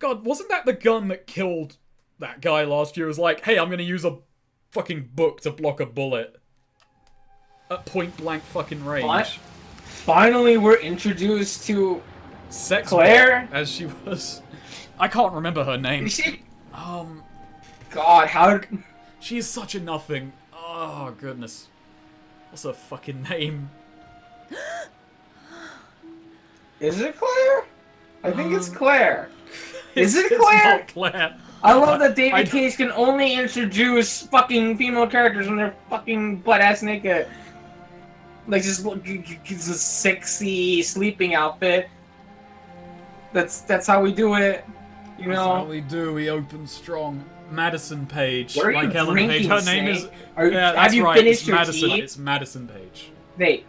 God, wasn't that the gun that killed that guy last year? It was like, hey, I'm gonna use a fucking book to block a bullet. At point blank fucking range. What? Finally, we're introduced to Sex Claire, as she was. I can't remember her name. Is she? God, how? She is such a nothing. Oh goodness. What's her fucking name? Is it Claire? I think it's Claire. Is it It's Claire? not Claire. I love that David Cage can only introduce fucking female characters when they're fucking butt-ass naked. Like, just it's a sexy sleeping outfit. That's how we do it. You know? That's how we do. We open strong. Madison Paige. What are like you Ellen drinking, Page. Her name is. Snake? Yeah, that's have you right. finished It's your Madison. tea? It's Madison Page. Wait.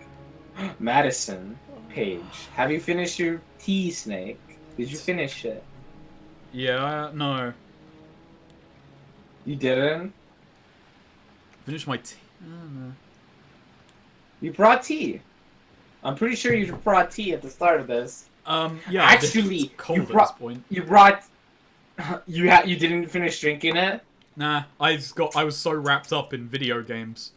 Madison Paige. Have you finished your tea, Snake? Did you finish it? Yeah, no. You didn't? Finish my tea. No. You brought tea. I'm pretty sure you brought tea at the start of this. Yeah. Actually, it's cold you at brought. this point. You brought. You didn't finish drinking it. Nah, I was so wrapped up in video games.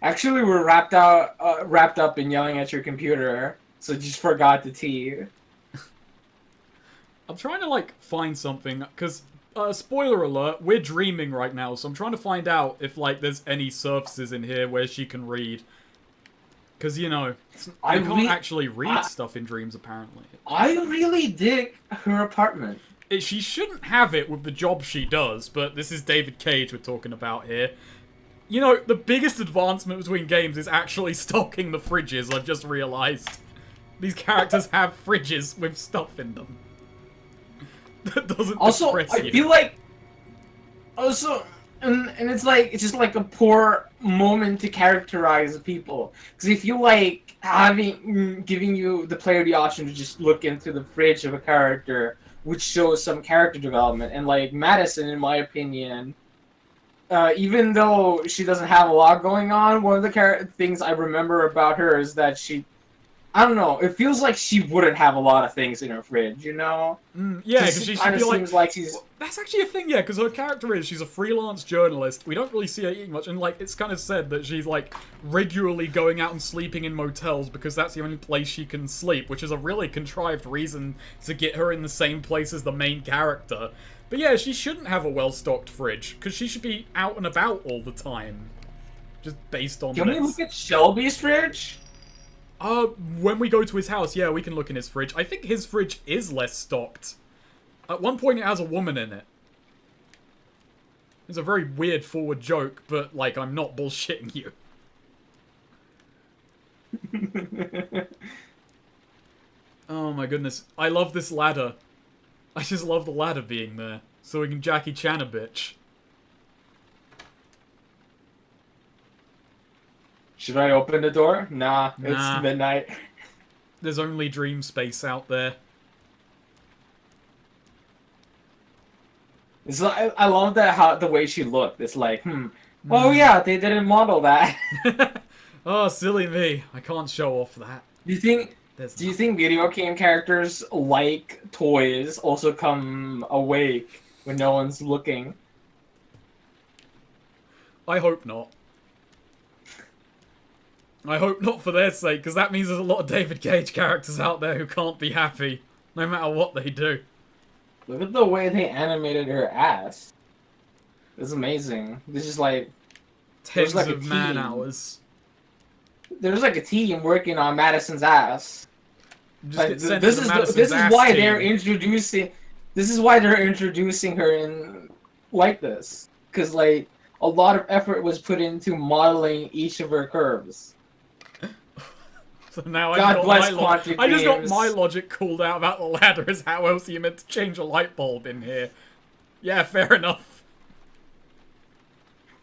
Actually, we're wrapped up in yelling at your computer, so just forgot the tea. I'm trying to like find something because spoiler alert, we're dreaming right now, so I'm trying to find out if like there's any surfaces in here where she can read. Because you know, I can't actually read stuff in dreams apparently. I really dig her apartment. She shouldn't have it with the job she does, but this is David Cage we're talking about here. You know, the biggest advancement between games is actually stocking the fridges, I've just realised. These characters have fridges with stuff in them. That doesn't also, depress you. I feel like... Also, and it's like, it's just like a poor moment to characterize people. Because if you like giving you, the player, the option to just look into the fridge of a character, which shows some character development, and like Madison, in my opinion... even though she doesn't have a lot going on, one of the things I remember about her is that she... I don't know, it feels like she wouldn't have a lot of things in her fridge, you know? Yeah, because she should be like she's... Well, that's actually a thing, yeah, because her character is, she's a freelance journalist. We don't really see her eating much, and like, it's kind of said that she's like regularly going out and sleeping in motels because that's the only place she can sleep, which is a really contrived reason to get her in the same place as the main character. But yeah, she shouldn't have a well-stocked fridge, because she should be out and about all the time. Just based on this. Can we look at Shelby's fridge? When we go to his house, yeah, we can look in his fridge. I think his fridge is less stocked. At one point it has a woman in it. It's a very weird forward joke, but, like, I'm not bullshitting you. Oh my goodness. I love this ladder. I just love the ladder being there, so we can Jackie Chan a bitch. Should I open the door? Nah. It's midnight. There's only dream space out there. It's like, I love that the way she looked. It's like, oh yeah, they didn't model that. Oh, silly me. I can't show off that. Do you think video game characters like toys also come awake when no one's looking? I hope not. I hope not for their sake, because that means there's a lot of David Cage characters out there who can't be happy, no matter what they do. Look at the way they animated her ass. It's amazing. This is like... Tens of man-hours. There's like a team working on Madison's ass. Like, this is why they're introducing... This is why they're introducing her in like this. Because, like, a lot of effort was put into modeling each of her curves. So now God bless I just got my logic called out about the ladder as how else are you meant to change a light bulb in here. Yeah, fair enough.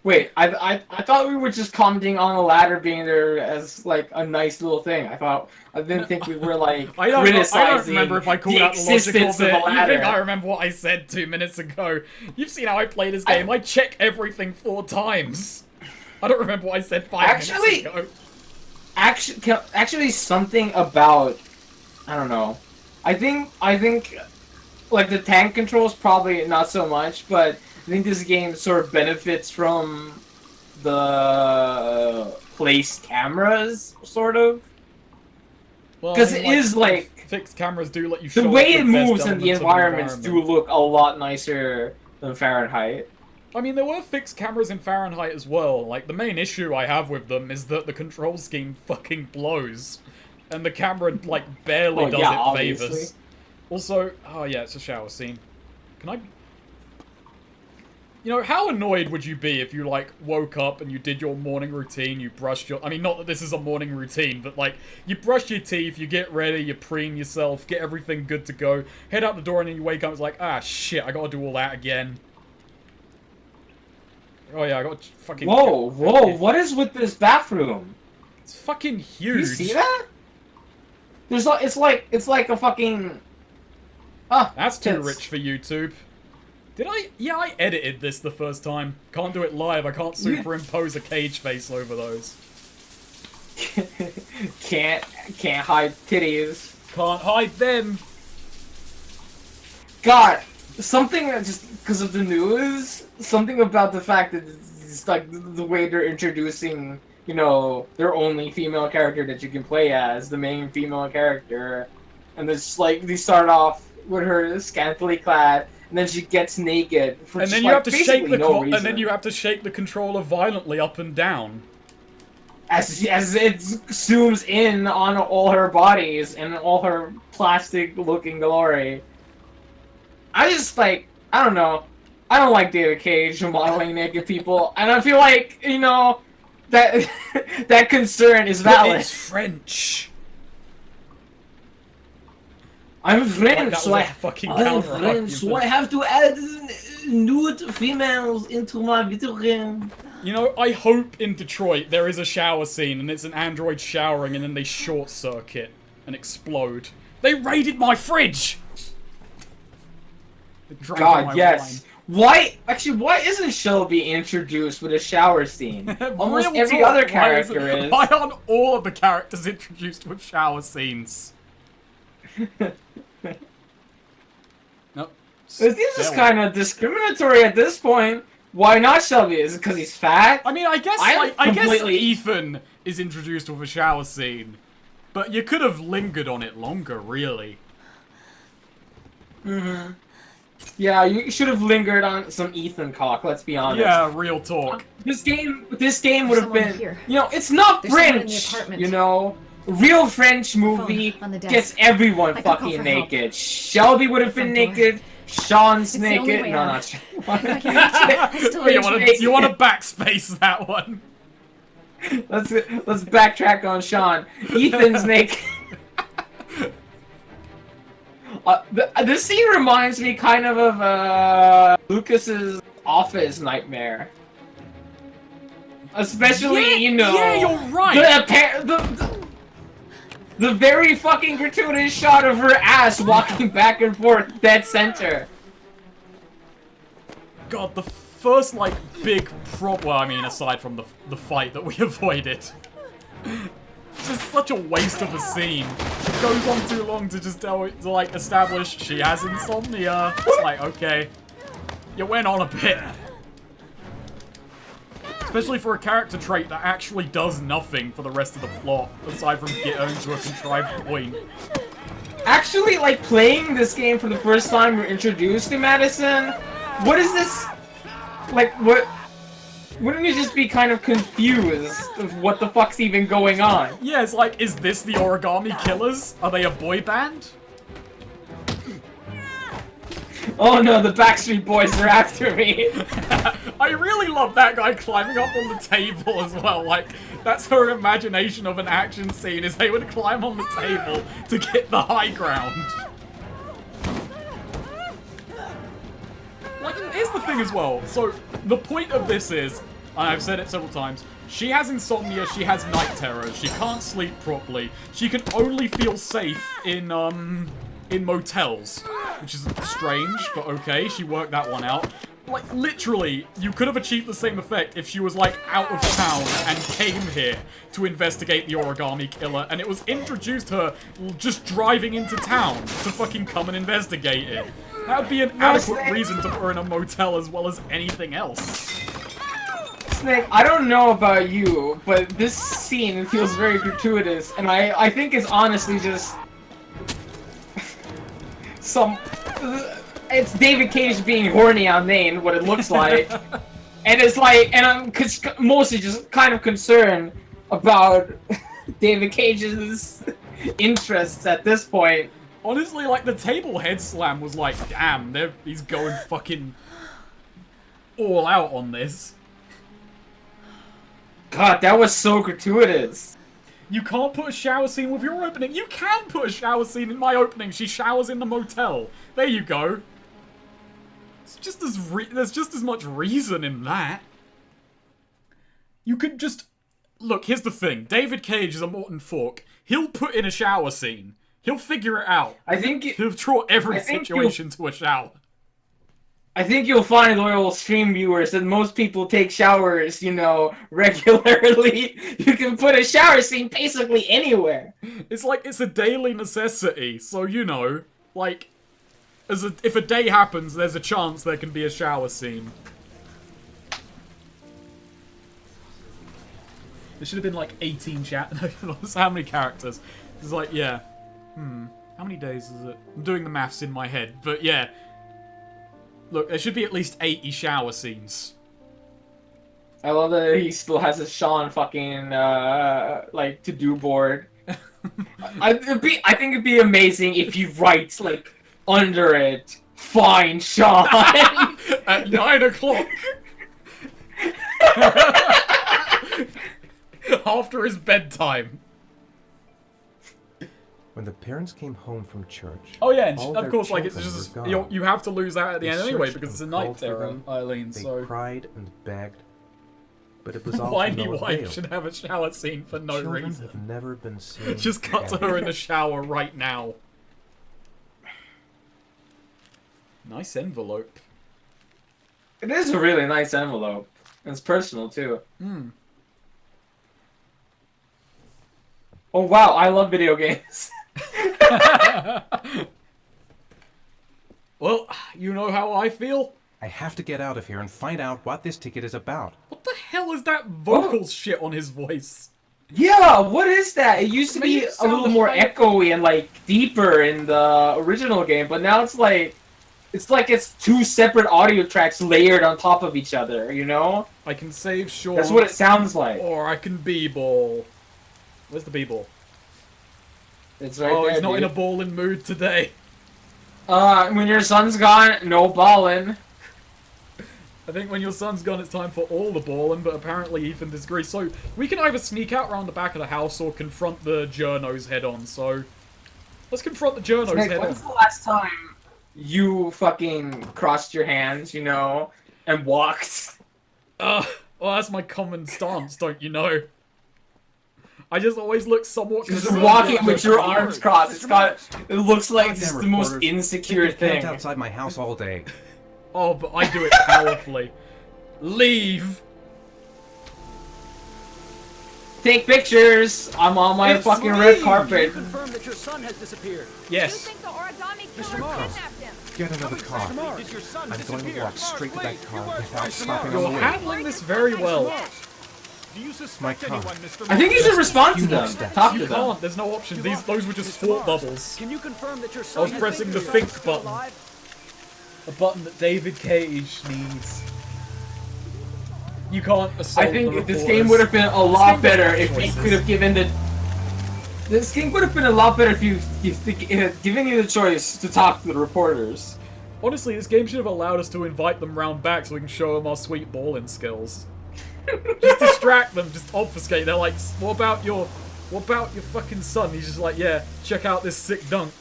Wait, I thought we were just commenting on the ladder being there as like a nice little thing. I didn't think we were like criticizing I don't remember if I called out the logic of it. You think I remember what I said 2 minutes ago? You've seen how I play this game. I check everything 4 times. I don't remember what I said 5 minutes ago. Actually, something about I don't know. I think like the tank controls probably not so much, but I think this game sort of benefits from the placed cameras, sort of. Well, Because it is like fixed cameras do let you show the off way the it best moves and the elements of environments do environment. look a lot nicer than Fahrenheit. I mean, there were fixed cameras in Fahrenheit as well. Like, the main issue I have with them is that the control scheme fucking blows. And the camera, like, barely does it obviously. favors. Also, oh yeah, it's a shower scene. Can I... You know, how annoyed would you be if you, like, woke up and you did your morning routine, you brushed your... I mean, not that this is a morning routine, but, like, you brush your teeth, you get ready, you preen yourself, get everything good to go, head out the door, and then you wake up and it's like, ah, shit, I gotta do all that again. Oh yeah, I got fucking... Whoa, what is with this bathroom? It's fucking huge. You see that? There's like, it's like a fucking... Ah, That's too tits. rich for YouTube. Did I... Yeah, I edited this the first time. Can't do it live, I can't superimpose a cage face over those. can't hide titties. Can't hide them. God, something that just because of the news, something about the fact that it's like the way they're introducing, you know, their only female character that you can play as, the main female character, and it's like they start off with her scantily clad, and then she gets naked for And just, then you like, have to shake the no reason. and then you have to shake the controller violently up and down. As it zooms in on all her bodies and all her plastic-looking glory. I just, like, I don't know. I don't like David Cage modeling naked people, and I feel like, you know, that that concern is But valid. it's French. I'm Like French, that so was a fucking counter-argument. I have to add nude females into my video game. You know, I hope in Detroit there is a shower scene and it's an android showering and then they short circuit and explode. They raided my fridge! They drank all my God, yes. Why isn't Shelby introduced with a shower scene? Almost Real every talk, other character is. Why aren't all of the characters introduced with shower scenes? Nope. This is kind of discriminatory at this point. Why not Shelby? Is it because he's fat? I mean, I guess I guess completely- Ethan is introduced with a shower scene, but you could have lingered on it longer, really. Mm-hmm. Yeah, you should have lingered on some Ethan cock. Let's be honest. Yeah, real talk. This game would have someone been. here. You know, it's not There's someone in the French. apartment. You know, real French movie Phone on the desk. gets everyone I could call fucking for help. naked. Shelby would have been Front door. naked. Sean's It's the only naked. way No, out. not Sean. I can reach it. Still Oh, you reach want it. to backspace that one? Let's backtrack on Sean. Ethan's naked. This scene reminds me kind of Lucas's Office nightmare. Especially, Yeah, you know, yeah, you're right. The very fucking gratuitous shot of her ass walking back and forth dead center. God, the first, like, big well, I mean, aside from the fight that we avoided. It's just such a waste of a scene. It goes on too long to just like, establish she has insomnia. It's like, okay. You went on a bit. Especially for a character trait that actually does nothing for the rest of the plot, aside from get her into a contrived point. Actually, like, playing this game for the first time, we're introduced to Madison. What is this? Like, what? Wouldn't you just be kind of confused of what the fuck's even going on? Yeah, it's like, is this the Origami Killers? Are they a boy band? Oh no, the Backstreet Boys are after me. I really love that guy climbing up on the table as well. Like, that's her imagination of an action scene, is they would climb on the table to get the high ground. Like, here's the thing as well. So, the point of this is, and I've said it several times, she has insomnia, she has night terrors, she can't sleep properly, she can only feel safe in motels. Which is strange, but okay, she worked that one out. Like, literally, you could have achieved the same effect if she was, like, out of town and came here to investigate the origami killer, and it was introduced her just driving into town to fucking come and investigate it. That would be an adequate reason to put her in a motel as well as anything else. Snake, I don't know about you, but this scene feels very gratuitous, and I think it's honestly just... It's David Cage being horny on Maine, what it looks like. And it's like, and I'm mostly just kind of concerned about David Cage's interests at this point. Honestly, like, the table head slam was like, damn, he's going fucking all out on this. God, that was so gratuitous. You can't put a shower scene with your opening. You can put a shower scene in my opening. She showers in the motel. There you go. There's just as much reason in that. You could just... Look, here's the thing. David Cage is a Morton Fork. He'll put in a shower scene. He'll figure it out. He'll draw every situation to a shower. I think you'll find, loyal stream viewers, that most people take showers, you know, regularly. You can put a shower scene basically anywhere. It's like, it's a daily necessity. So, you know, like... if a day happens, there's a chance there can be a shower scene. There should have been like 18 how many characters? It's like, yeah. How many days is it? I'm doing the maths in my head, but yeah. Look, there should be at least 80 shower scenes. I love that he still has his Sean fucking, like, to-do board. I think it'd be amazing if he writes, like, under it, "Fine, Sean." At 9 o'clock. After his bedtime. When the parents came home from church... Oh yeah, and of course, like, it's just... You have to lose that at the end anyway, because it's a night terror, Eileen, so... They cried and begged, but it was all Whiny wife should have a shower scene for no Children reason. have never been seen Just cut to her in the shower right now. Nice envelope. It is a really nice envelope. And it's personal, too. Oh wow, I love video games. Well, you know how I feel? I have to get out of here and find out what this ticket is about. What the hell is that vocal shit on his voice? Yeah, what is that? It used to Made be it a sound little more like- echoey and like deeper in the original game, but now it's like it's two separate audio tracks layered on top of each other, you know? I can save Sean. That's what it sounds like. Or I can b-ball. Where's the b-ball? It's right Oh, there, he's not dude. in a ballin' mood today. When your son's gone, no ballin'. I think when your son's gone, it's time for all the ballin', but apparently Ethan disagrees. So, we can either sneak out around the back of the house or confront the journos head-on, so... Let's confront the journos Snake, head-on. when's the last time you fucking crossed your hands, you know, and walked? Well, that's my common stance, don't you know? I just always look somewhat Just concerned. walking with your arms crossed. It looks like this is the most Reporters, insecure they've been camped thing. outside my house all day. Oh, but I do it powerfully. Leave! Take pictures. I'm on my It's fucking me. red carpet. Confirm that your son has disappeared. Yes. You think the origami Mr. killer Morrow. kidnapped him? Get another car. Did your son I'm going to disappear? walk straight to that car without Mr. stopping Morrow. on the You're way. handling this very well. Do you suspect My car. anyone, Mr. I think you should respond to them. steps. Talk You to them. can't, there's no options. Those were just thought bubbles. Can you confirm that your I son was pressing the think button. A button that David Cage needs. You can't assault I think the this reporters. game would have been a lot game better would have if you choices. could have given the. This game would have been a lot better if you given you the choice to talk to the reporters. Honestly, this game should have allowed us to invite them round back so we can show them our sweet balling skills. Just distract them, just obfuscate. They're like, what about your fucking son? He's just like, yeah, check out this sick dunk.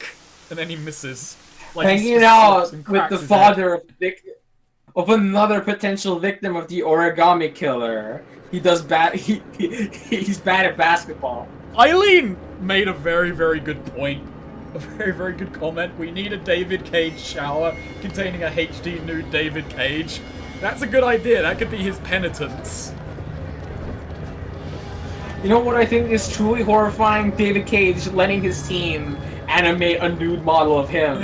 And then he misses. Like, he Hanging just out slips and with cracks the his father of another potential victim of the origami killer. He does bad. He's bad at basketball. head. Eileen made a very, very good point A very, very good comment. We need a David Cage shower containing a HD nude David Cage. That's a good idea. That could be his penitence. You know what I think is truly horrifying? David Cage letting his team animate a nude model of him.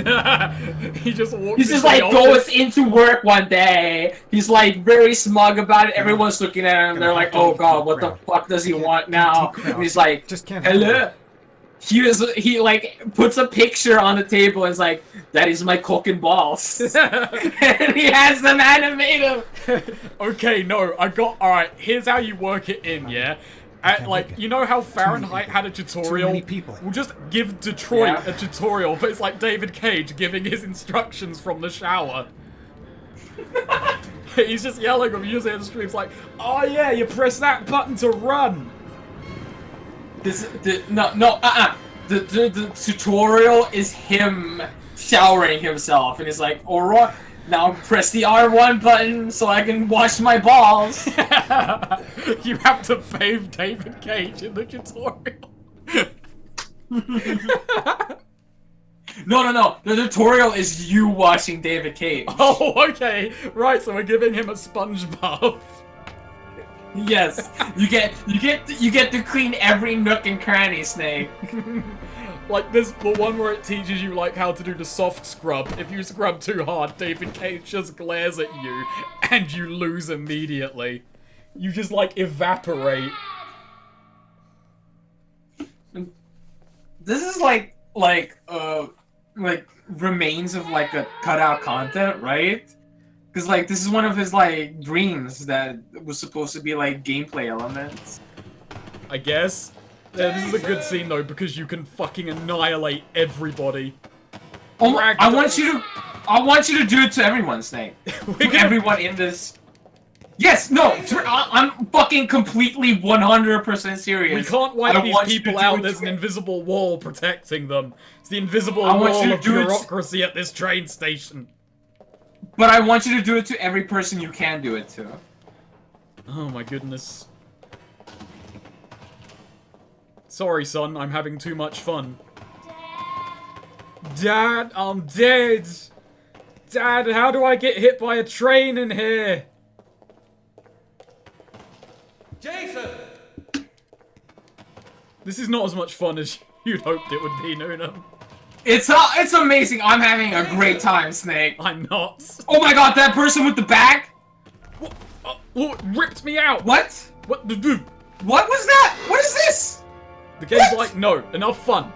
He just walks He's just into the like goes office. into work one day. He's like very smug about it. Everyone's looking at him. They're like, "Oh God, what the fuck does he want now?" And he's like, Just can't "Hello." He like puts a picture on the table and is like, "That is my cock and balls," and he has them animate him. Okay, no, I got... Alright, here's how you work it in, yeah? Like, you know how Fahrenheit had a tutorial? many people. We'll just give Detroit Yeah. a tutorial, but it's like David Cage giving his instructions from the shower. He's just yelling from user in the stream. It's like, oh yeah, you press that button to run. The tutorial is him showering himself, and he's like, "Alright, now press the R1 button so I can wash my balls." You have to bathe David Cage in the tutorial. No. The tutorial is you washing David Cage. Oh, okay. Right, so we're giving him a sponge bath. Yes, you get to clean every nook and cranny, Snake. Like this, the one where it teaches you like how to do the soft scrub. If you scrub too hard, David Cage just glares at you, and you lose immediately. You just like evaporate. This is like remains of like a cutout content, right? Because like this is one of his like dreams that was supposed to be like gameplay elements. I guess. Yeah, this is a good scene though because you can fucking annihilate everybody. Oh, I want you to do it to everyone, Snake. We're gonna- Everyone in this. Yes, no, I'm fucking completely 100% serious. We can't wipe I these want you to people do out. it There's to- an invisible wall protecting them. It's the invisible I want wall you to of do it- bureaucracy at this train station. But I want you to do it to every person you can do it to. Oh my goodness. Sorry, son, I'm having too much fun. Dad, I'm dead! Dad, how do I get hit by a train in here? Jason! This is not as much fun as you'd hoped it would be, Noonem. It's amazing. I'm having a great time, Snake. I'm not. Oh my God, that person with the bag? Oh, it ripped me out! What? What the dude? What was that? What is this? The game's What? like, no, enough fun.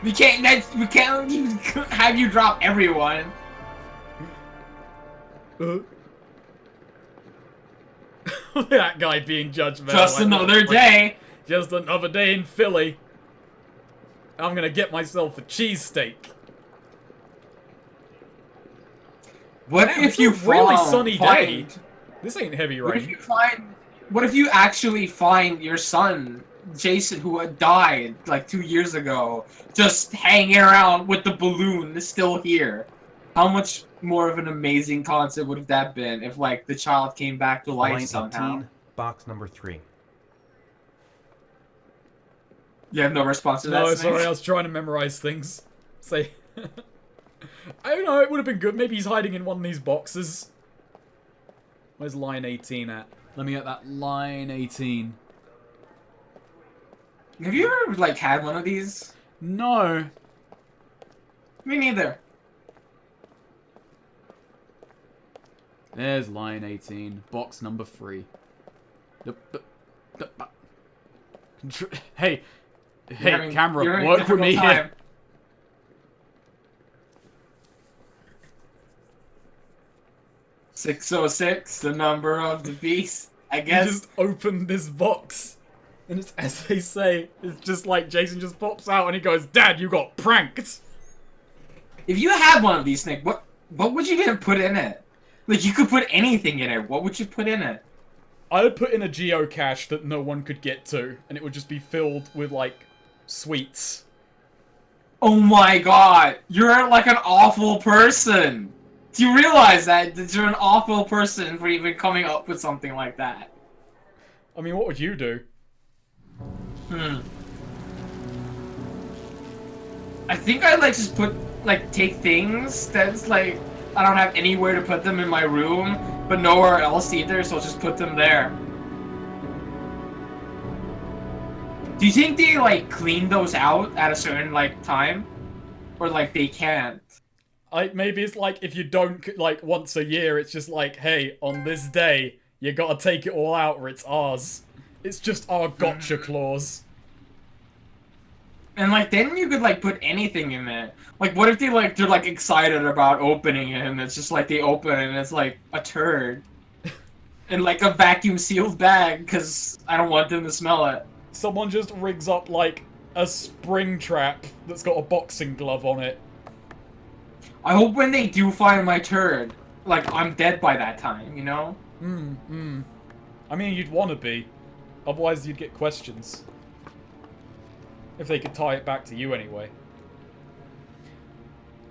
We can't even have you drop everyone. That guy being judgmental. Just like, another day. Just another day in Philly. I'm gonna get myself a cheesesteak. What Man, if it's you a really find- sunny day. This ain't heavy What if rain. you find? What if you actually find your son, Jason, who had died like 2 years ago, just hanging around with the balloon, still here? How much more of an amazing concept would have that been if, like, the child came back to life Line somehow? 18, box number 3. You have no response to No, that, Snake? sorry, I was trying to memorize things. Say, I don't know, it would have been good. Maybe he's hiding in one of these boxes. Where's line 18 at? Let me get that line 18. Have you ever, like, had one of these? No. Me neither. There's line 18, box number 3. Hey, You're camera, having work with difficult me time. here. 606, the number of the beast, I You guess. just open this box, and it's as they say. It's just like Jason just pops out and he goes, "Dad, you got pranked." If you had one of these, Nick, what would you even put in it? Like, you could put anything in it. What would you put in it? I would put in a geocache that no one could get to, and it would just be filled with like sweets. Oh my God, you're like an awful person. Do you realize that you're an awful person for even coming up with something like that? I mean, what would you do? I think I like just take things that's like I don't have anywhere to put them in my room, but nowhere else either, so I'll just put them there. Do you think they like clean those out at a certain like time, or like they can't? Maybe it's like if you don't like once a year, it's just like, hey, on this day you gotta take it all out or it's ours. It's just our gotcha clause. And like then you could like put anything in there. Like what if they're like excited about opening it and it's just like they open it and it's like a turd. In like a vacuum sealed bag because I don't want them to smell it. Someone just rigs up like a spring trap that's got a boxing glove on it. I hope when they do find my turd, like I'm dead by that time, you know? I mean, you'd want to be. Otherwise you'd get questions. If they could tie it back to you anyway.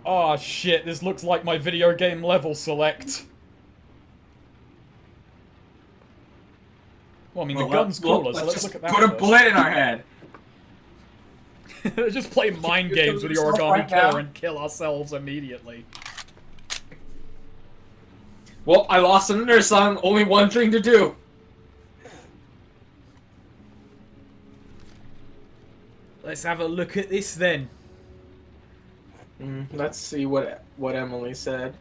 Oh shit, this looks like my video game level select. Well, I mean, the gun's cooler, so let's look at that put a first. bullet in our head. Just play mind games with the origami killer and kill ourselves immediately. Well, I lost another son, only one thing to do. Let's have a look at this then. Let's see what Emily said.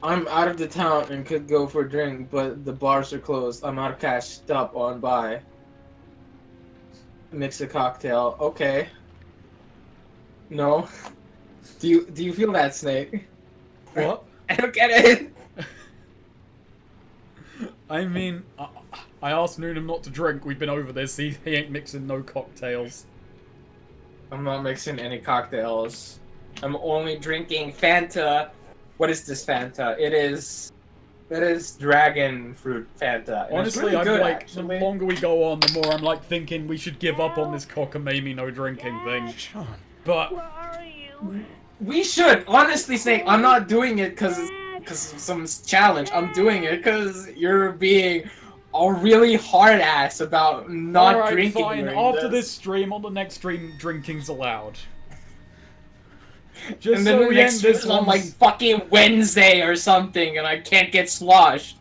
I'm out of the town and could go for a drink, but the bars are closed. I'm out of cash. Stop on by. Mix a cocktail. Okay. No. Do you feel that, Snake? What? I don't get it. I mean, I asked Noonem not to drink. We've been over this. He ain't mixing no cocktails. I'm not mixing any cocktails. I'm only drinking Fanta. What is this Fanta? It is dragon fruit Fanta. And Honestly, it's really I'm good, like, actually. the longer we go on, the more I'm like thinking we should give up on this cockamamie no drinking thing. Sean. But We should honestly say I'm not doing it because of some challenge. I'm doing it because you're being a really hard ass about not alright, drinking. fine. during After this stream, on the next stream, drinking's allowed. Just and then so the we next end stream this is on one. like fucking Wednesday or something, and I can't get sloshed.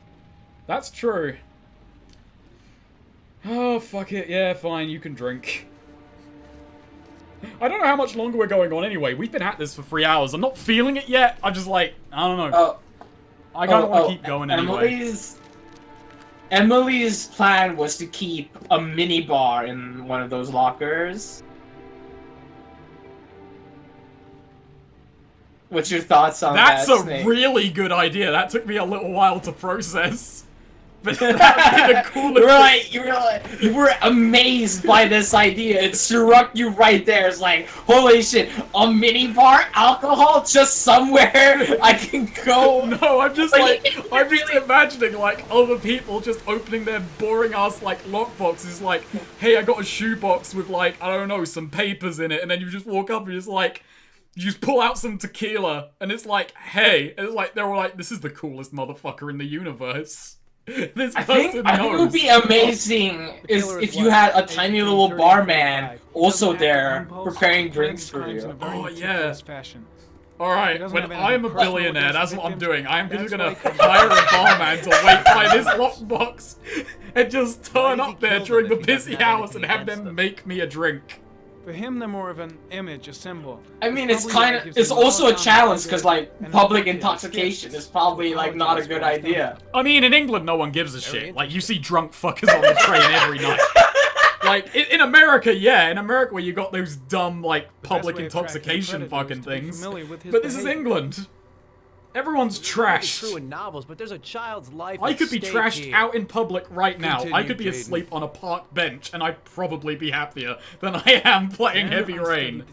That's true. Oh, fuck it. Yeah, fine. You can drink. I don't know how much longer we're going on anyway. We've been at this for 3 hours. I'm not feeling it yet. I'm just like, I don't know. I kind of want to keep going anyway. Emily's plan was to keep a minibar in one of those lockers. What's your thoughts on That's that, a Snake? really good idea. That took me a little while to process. But that would be the coolest You were amazed by this idea. It struck you right there. It's like, holy shit, a minibar, alcohol, just somewhere I can go. No, I'm just I'm just imagining like other people just opening their boring ass like lockboxes. Like, hey, I got a shoebox with like, I don't know, some papers in it, and then you just walk up and just like, you just pull out some tequila, and it's like, hey, and it's like they're all like, this is the coolest motherfucker in the universe. This I think it would be amazing if you had a tiny little barman also there preparing drinks for you. Oh yeah. Alright, when I'm a billionaire, that's what I'm doing. I'm just gonna hire a barman to wait by this lockbox and just turn up there during the busy hours and have them make me a drink. For him, they're more of an image, a symbol. I mean, it's also a challenge because like public intoxication is probably like not a good idea. I mean, in England, no one gives a shit. Like, you see drunk fuckers on the train every night. Like, in America, yeah. In America, where you got those dumb, like, public intoxication fucking things. But this is England. Everyone's trashed. True in novels, but there's a child's life I could be at stake trashed here. out in public right now. I could be Continue, Jaden. asleep on a park bench, and I'd probably be happier than I am playing Heavy Rain.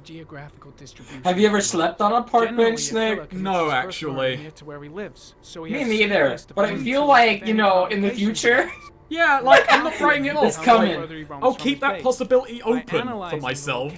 Have you ever slept on a park bench, Snake? No, actually. Me neither. But I feel like, you know, in the future... Yeah, like, I'm not writing it off. It's coming. I'll keep that possibility open for myself.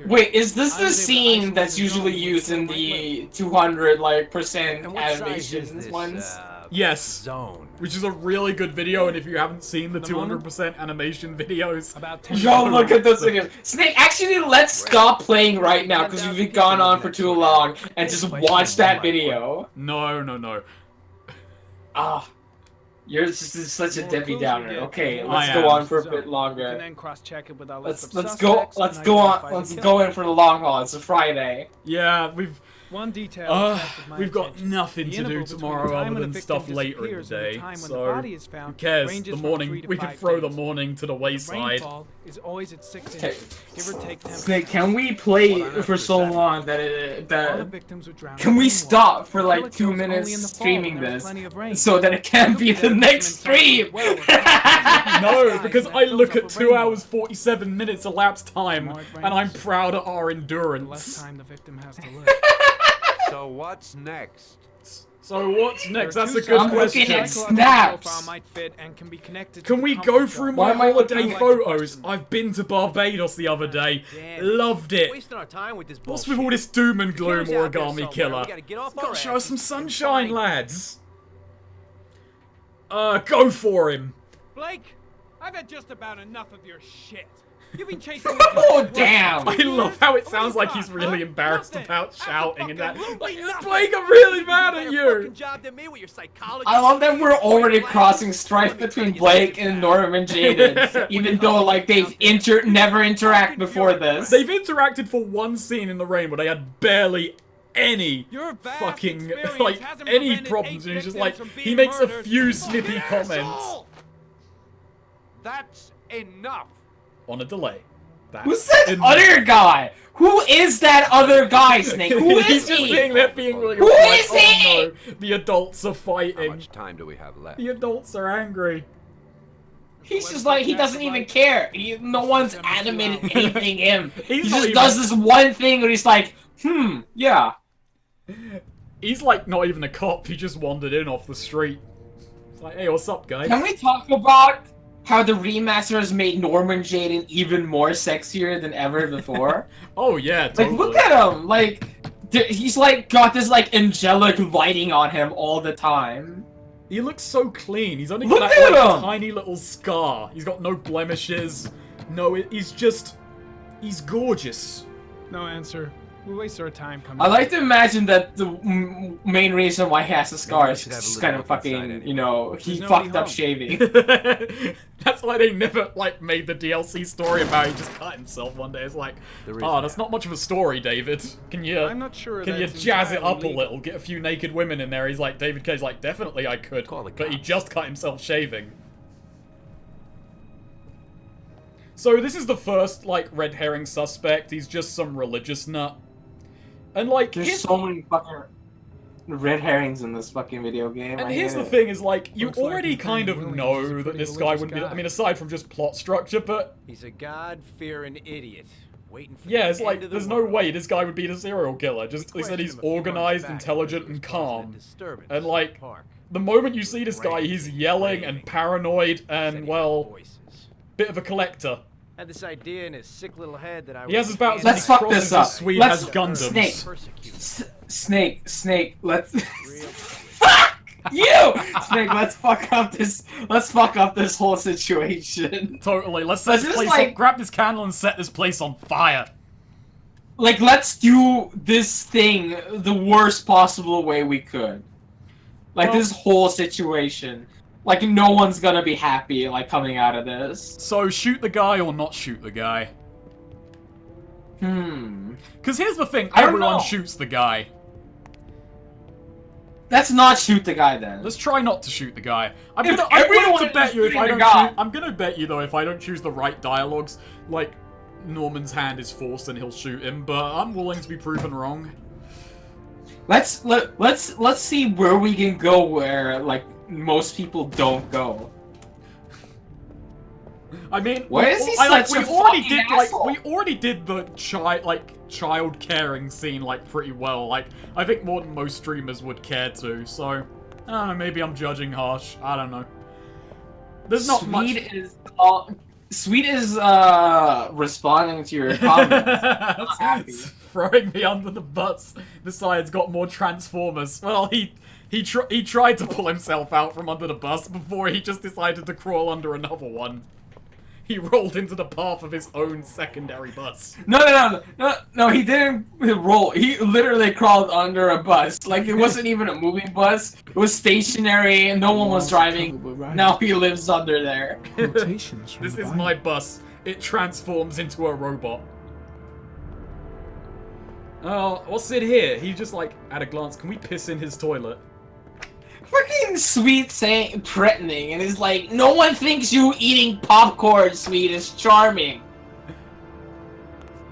Wait, is this the scene that's usually used in the 200% animations ones? Yes. Zone. Which is a really good video, and if you haven't seen the 200% animation videos, About 10 Yo, look at those videos. Snake, actually, let's stop playing right now because we've gone on for too long and just watch that video. No. Ah, you're just such a The more Debbie clues we Downer. get, Okay, the let's I go am. on for a zone. bit We can longer. then cross-check it with our list of Let's suspects go. Let's and go on. identify the Let's killer. go in for the long haul. It's a Friday. yeah, we've One detail attracted my we've got attention. nothing The to interval do between tomorrow the time other when than the stuff victim later in the disappears and day. the time when the So body is who found cares? ranges The from morning 3 to we can 5 throw the days. morning to the The wayside. rainfall is always at 6 Okay. inches, give or take 10%. Snake, can we play Well, for so long that All the that victims would drown can in we rainwater. stop for The like killer 2 kills only minutes in the fall streaming when there was this plenty of rain. so that it can't be the next stream? No, because I look at 2 hours 47 minutes elapsed time, and I'm proud of our The less endurance. time the victim has to live. So what's next? So what's next? There are That's a two good I'm looking question. at psychological snaps. profile might fit and can be connected to Can the we comfort go zone. through Why my am I looking holiday at photos? I've been to Barbados the other day. Damn. Loved it. Wasting our time with this What's bullshit. with all this doom and gloom, killer's out there origami somewhere. killer? We gotta get off Gotta our show us some asses and sunshine, find- lads. Go for him. Blake, I've had just about enough of your shit. You've been chasing me. Oh damn! I love how it What sounds do you like he's got, really huh? embarrassed Nothing. about shouting and that. Absolutely Like, nothing. Blake, I'm really mad at Better you. fucking job than me with your psychology. I love that we're already crossing strife between Blake and Norm and Jaden, even though like they've never interact before this. They've interacted for one scene in the rain where they had barely any Your vast fucking experience like hasn't any prevented problems, 8 and he's just victims like from he being makes a murdered. few Fucking snippy comments asshole! That's enough. on a delay. That's Who's that enough. other guy? Who is that other guy, Snake? Who He's is just he? sitting there being really Who like, is oh he? no, the adults are How fighting. much time do we have left? The adults are angry. He's just like, he doesn't even care. No one's animated anything him. He He's not just even- does this one thing where he's like, yeah. He's like not even a cop. He just wandered in off the street. It's like, hey, what's up, guys? Can we talk about how the remaster has made Norman Jaden even more sexier than ever before? Oh yeah, Like, totally. look at him! Like, he's like got this like angelic lighting on him all the time. He looks so clean. He's only Look got that at like, him! tiny little scar. He's got no blemishes. No, he's just... He's gorgeous. No answer. We waste our time coming. I like to imagine that the main reason why he has a scar Maybe we is should have a just little kind of look inside fucking, anyway. you know, he There's fucked nobody up home. shaving. That's why they never, like, made the DLC story about he just cut himself one day. It's like, There is oh, that's now. not much of a story, David. Can you... I'm not sure Can you that's jazz it entirely up a legal. little? Get a few naked women in there. He's like, David Cage's like, definitely I could. Call the But he cops. just cut himself shaving. So this is the first, like, red herring suspect. He's just some religious nut. And, like, There's here's, so many fucking red herrings in this fucking video game. and I here's hate the it. thing is, like, you Looks like already he's kind of pretty willing. He's a know that pretty this guy religious wouldn't be... I guy. mean, aside from just plot structure, but... He's a God-fearing idiot. Waiting for Yeah, the it's end like, of the there's no world. way this guy would be the serial killer. Just, they said he's Question him a few months organized, back intelligent, when he and was causing a calm. disturbance And, like, in the park. The moment you see this guy, he's yelling and paranoid Said and, he had well, voices. bit of a collector. Had this idea in his sick little head that I He has was his bouts Let's he fuck crosses this up. his Swede Let's- has Gundams. Snake. persecuted. Snake, let's... Real Fuck you! Snake, let's fuck up this whole situation. Totally. Let's set Let's this just, place like- on, grab this candle and set this place on fire. Like, let's do this thing the worst possible way we could. Like, Well- this whole situation. Like, no one's gonna be happy, like, coming out of this. So, shoot the guy or not shoot the guy? Because here's the thing, I don't everyone know. shoots the guy. Let's not shoot the guy then. Let's try not to shoot the guy. I'm If willing everyone to is bet you if shooting I the don't guy- choose, I'm gonna bet you though if I don't choose the right dialogues, like Norman's hand is forced and he'll shoot him. But I'm willing to be proven wrong. Let's see where we can go where, like, most people don't go. I mean, Why is he we such a already fucking did asshole? we already did the child caring scene like pretty well. Like I think more than most streamers would care to. So I don't know. Maybe I'm judging harsh. I don't know. There's not much. Sweet is responding to your comments. Not happy. throwing me under the bus. Besides, got more Transformers. Well, he tried to pull himself out from under the bus before he just decided to crawl under another one. He rolled into the path of his own secondary bus. No, he didn't roll. He literally crawled under a bus. Like, it wasn't even a moving bus. It was stationary and no one was driving. Now he lives under there. Quotations from This the is Bible. my bus. It transforms into a robot. Oh, what's it here? He just like, at a glance, can we piss in his toilet? Fucking Sweet saying threatening, and it's like, no one thinks you eating popcorn, Sweet, is charming.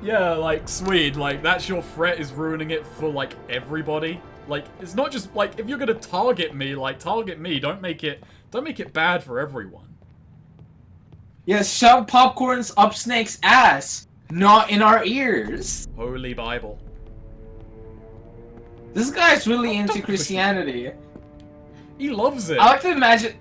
Yeah, like, Swede, like, that's your threat is ruining it for, like, everybody. Like, it's not just, like, if you're gonna target me, like, target me, don't make it bad for everyone. Yeah, shove popcorns up Snake's ass, not in our ears. Holy Bible. This guy's really Oh, into don't push Christianity. He loves it. I like to imagine...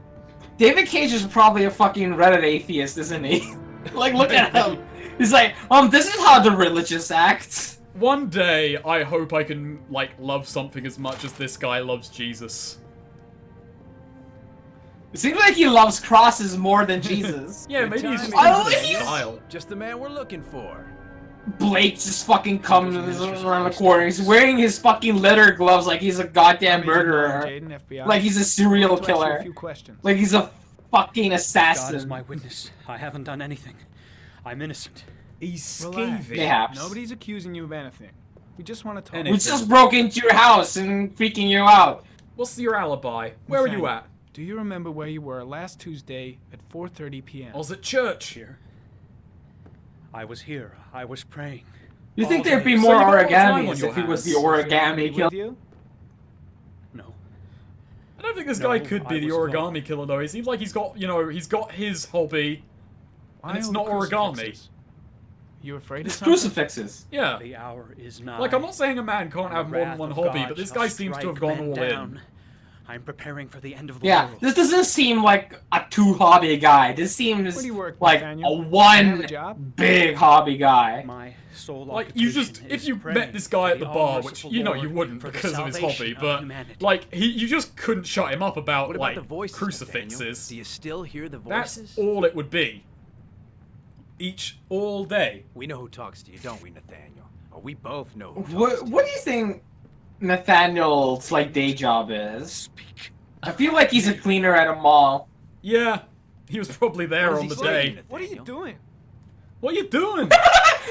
David Cage is probably a fucking Reddit atheist, isn't he? Like, look at him. He's like, this is how the religious act. One day, I hope I can, like, love something as much as this guy loves Jesus. It seems like he loves crosses more than Jesus. Yeah, maybe he's just I into like his it. style. Just the man we're looking for. Blake just fucking comes around the corner. He's wearing his fucking leather gloves like he's a goddamn murderer. Jaden, FBI. Like he's a serial To ask you a killer. few questions. Like he's a fucking God is assassin. my witness. I haven't done anything. I'm innocent. He's Relax. skeevy. Mayhaps. Nobody's accusing you of anything. We just want to talk. Anything. We just broke into your house and freaking you out. What's your alibi? Where are you at? Do you remember where you were last Tuesday at 4:30 p.m.? I was at church. Here. I was here. I was praying. You think there'd be So more you got more time on origamis your if he was the hands. origami killer? With you? No. I don't think this No, guy could be I the was alone. origami killer though. He seems like he's got, you know, he's got his hobby. Why And it's all not the origami. crucifixes? You afraid of It's something? crucifixes. Yeah. The hour is nigh. Like, I'm not saying a man can't have The more than wrath one of hobby, God but this shall guy seems to have strike gone all men in. down. I'm preparing for the end of the Yeah, world. this doesn't seem like a two hobby guy. This seems Where do you work, like Nathaniel? a You have one a job? big hobby guy. My sole Like, you just, occupation if is you praying met this guy to at the the bar, which, all-merciful you know, Lord you wouldn't for the because of his salvation hobby, of but, humanity. like, you just couldn't shut him up about, What about like, the voices, crucifixes. Nathaniel? Do you still hear the That's voices? all it would be. All day. We know who talks to you, don't we, Nathaniel? Or we both know who talks What do you think Nathaniel's like day job is? I feel like he's a cleaner at a mall. Yeah. He was probably there on the day. What are you doing? What are you doing? What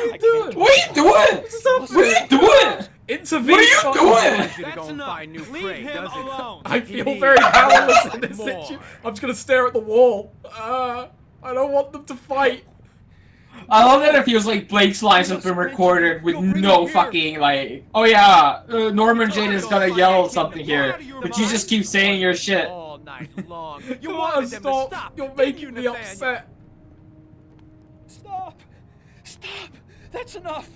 are you doing? What are you doing? Stop What are you doing? Intervene. What are you doing? you to That's go and enough. find new Leave prey, him does it? alone. I feel Indeed. very powerless in this More. situation. I'm just gonna stare at the wall. I don't want them to fight. I love that it feels like Blake's lines have been recorded with no fucking like, oh yeah, Norman Jade is gonna yell something here, but you just keep saying your shit. All night long. You Come on, wanted them to stop. stop. You're didn't making you, me Nathaniel? upset. Stop! Stop! That's enough!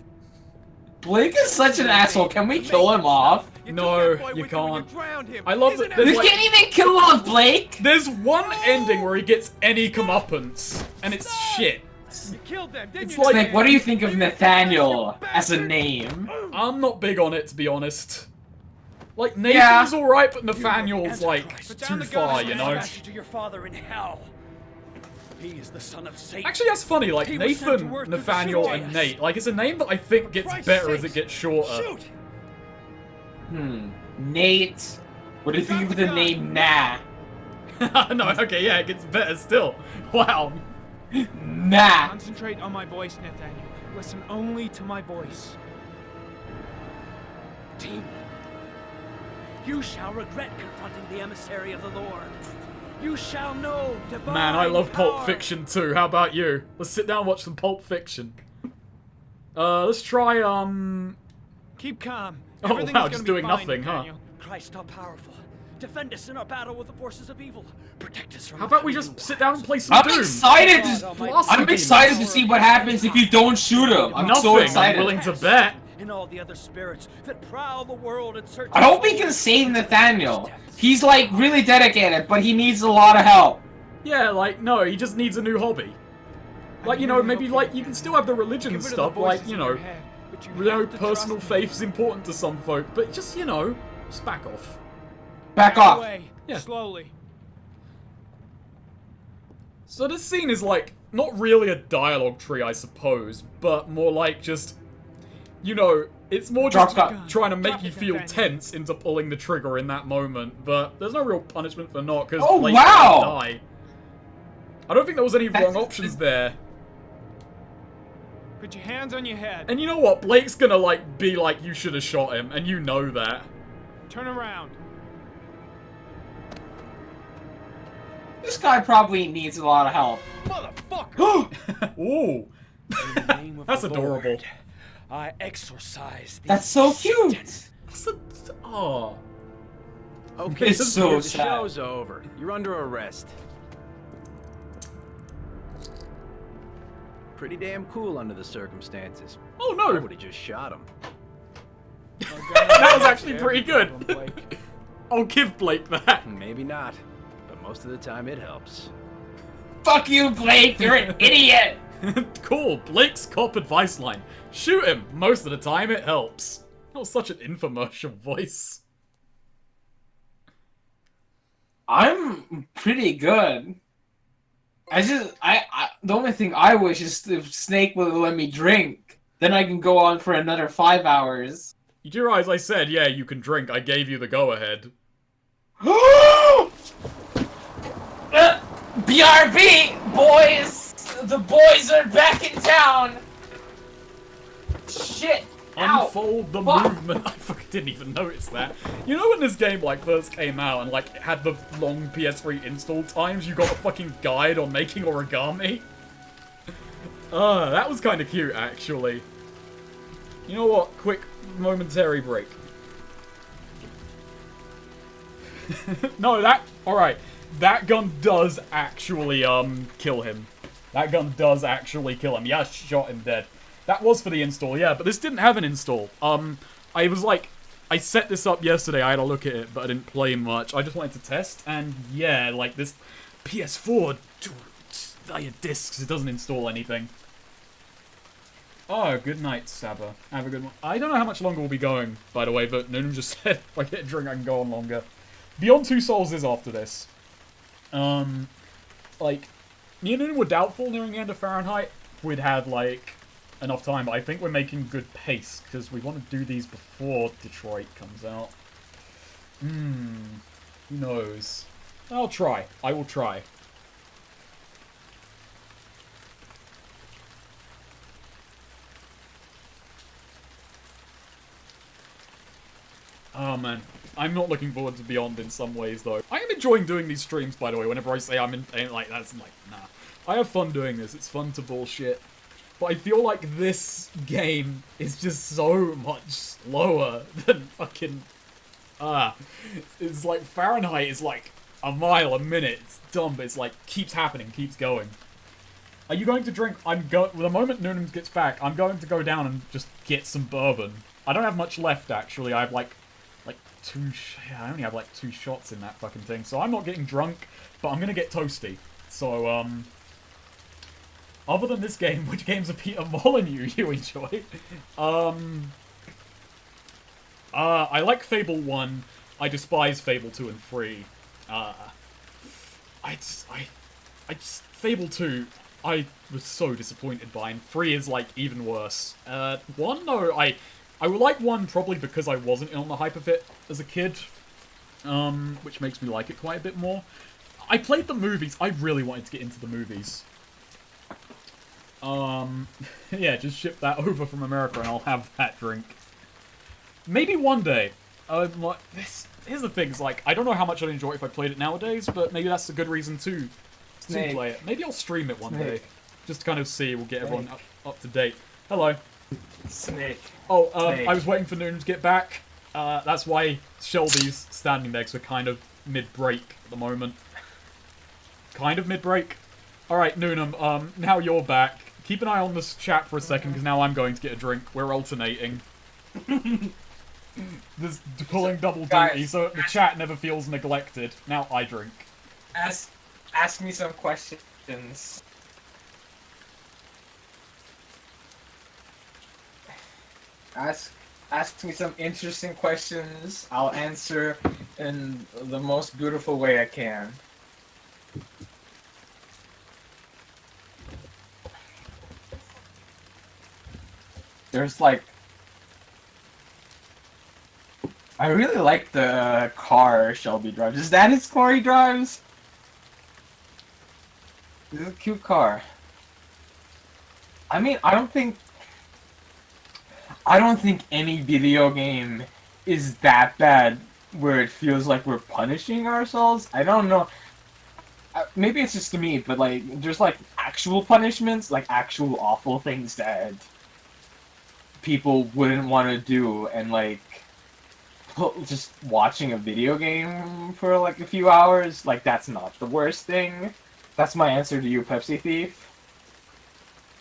Blake is such an asshole. Can we kill him off? You took No, that boy you with when can't. drowned him. I love Isn't that that there's We like- can't even kill off Blake. There's one ending where he gets any comeuppance, and it's shit. You killed them, didn't It's you? like- Snake, what do you think of Nathaniel as a name? I'm not big on it, to be honest. Like, Nathan's alright, but Nathaniel's, like, Antichrist. too far, you know? Dispatch to your father in hell. He is the son of Satan. Actually, that's funny, like, He was sent to Nathan, earth to Nathaniel, destroy and us. Nate. Like, it's a name that I think gets Christ's better as sakes. it gets shorter. Shoot! Nate. What do you think of the name Nah? No, okay, yeah, it gets better still. Wow. Nah. Concentrate on my voice, Nathaniel. Listen only to my voice. Team, you shall regret confronting the emissary of the Lord. You shall know divine Man, I love Pulp power. Fiction too. How about you? Let's sit down and watch some Pulp Fiction. Let's try, Keep calm. Oh, Everything's wow, gonna just be doing fine, nothing, huh? Nathaniel. Christ all powerful. Defend us in our battle with the forces of evil. Protect us from How the about we coming just war. sit down and play some I'm Doom? excited. Awesome. I'm excited to see what happens if you don't shoot him. I'm Nothing. so I'm excited. willing to bet. And all the other spirits that prowl the world in search I of hope we souls. can save Nathaniel. He's like really dedicated, but he needs a lot of help. Yeah, like, no, he just needs a new hobby. Like, you know, maybe, like, you can still have the religion Get rid of the stuff, like, voices you in know, your head. But You know, have to personal trust me. faith's important to some folk, but just, you know, just back off. Back off. Away, Yeah. slowly. So this scene is like, not really a dialogue tree, I suppose, but more like just, you know, it's more just Drop gun. trying to make Drop you it, feel Nathaniel. tense into pulling the trigger in that moment, but there's no real punishment for not, because Oh, Blake wow! can't die. I don't think there was any That's- wrong options there. Put your hands on your head. And you know what? Blake's gonna, like, be like, you should have shot him, and you know that. Turn around. This guy probably needs a lot of help. Motherfucker! Ooh. In the name of That's the adorable. Lord, I exorcise thee. That's so Satan. cute. That's a... Oh. Okay, It's so the sad. show's over. You're under arrest. Pretty damn cool under the circumstances. Oh, I no. would have just shot him. That was actually pretty good. Blake. I'll give Blake that. Maybe not, but most of the time it helps. Fuck you, Blake. You're an idiot. Cool, Blake's cop advice line. Shoot him. Most of the time it helps. That was such an infomercial voice. I'm pretty good. The only thing I wish is if Snake would let me drink. Then I can go on for another 5 hours. You do realize I said, yeah, you can drink. I gave you the go-ahead. BRB, boys! The boys are back in town! Shit! Ow! Unfold the Fuck. movement. I fucking didn't even notice that. You know when this game like first came out and like it had the long PS3 install times, you got a fucking guide on making origami? That was kind of cute actually. You know what? Quick momentary break. No, alright. That gun does actually kill him. That gun does actually kill him. Yeah, I shot him dead. That was for the install, yeah, but this didn't have an install. I was like, I set this up yesterday, I had a look at it, but I didn't play much. I just wanted to test, and yeah, like this PS4, your discs, it doesn't install anything. Oh, good night, Saba. Have a good one. I don't know how much longer we'll be going, by the way, but Noonem just said if I get a drink, I can go on longer. Beyond Two Souls is after this. Like, me and Noonem were doubtful nearing the end of Fahrenheit. We'd had, like, enough time, but I think we're making good pace, because we want to do these before Detroit comes out. Who knows? I'll try. I will try. Oh man, I'm not looking forward to Beyond in some ways though. I am enjoying doing these streams, by the way. Whenever I say I'm in pain, like that's like nah. I have fun doing this. It's fun to bullshit. But I feel like this game is just so much slower than fucking... It's like Fahrenheit is like a mile a minute. It's dumb, but it's like keeps happening, keeps going. Are you going to drink? The moment Noonem gets back, I'm going to go down and just get some bourbon. I don't have much left actually. I have like I only have like 2 shots in that fucking thing. So I'm not getting drunk, but I'm gonna get toasty. So other than this game, which games of Peter Molyneux you enjoy? I like Fable 1. I despise Fable 2 and 3. Fable 2, I was so disappointed by, and 3 is like even worse. 1, no, I would like 1 probably because I wasn't in on the hype of it as a kid, which makes me like it quite a bit more. I played the movies. I really wanted to get into the movies. Yeah, just ship that over from America and I'll have that drink. Maybe one day. Here's the thing, it's like, I don't know how much I'd enjoy it if I played it nowadays, but maybe that's a good reason to play it. Maybe I'll stream it one day. Just to kind of see, we'll get everyone up to date. Hello. Snake. Oh, Snake. I was waiting for Noonem to get back. That's why Shelby's standing there, because we're kind of mid-break at the moment. Kind of mid-break. Alright, Noonem, now you're back. Keep an eye on this chat for a second, because now I'm going to get a drink. We're alternating. There's pulling double duty, so the chat never feels neglected. Now I drink. Ask me some questions. Ask me some interesting questions. I'll answer in the most beautiful way I can. There's like, I really like the car Shelby drives. Is that his car he drives? It's a cute car. I mean, I don't think any video game is that bad where it feels like we're punishing ourselves. I don't know. Maybe it's just to me, but like, there's like actual punishments, like actual awful things that people wouldn't want to do, and like just watching a video game for like a few hours, like that's not the worst thing. That's my answer to you, Pepsi Thief.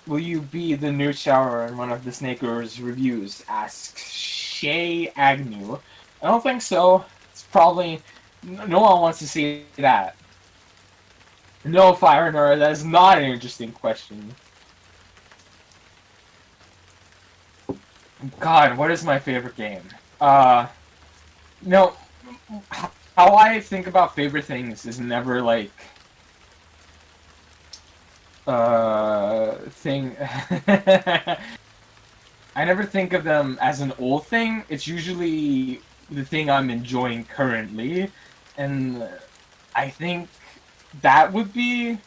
Will you be the nude shower in one of the Snaker's reviews? Asks Shay Agnew. I don't think so. It's probably no one wants to see that. No, Fire Nerd, that is not an interesting question. God, what is my favorite game? No, how I think about favorite things is never like thing. I never think of them as an old thing. It's usually the thing I'm enjoying currently, and I think that would be,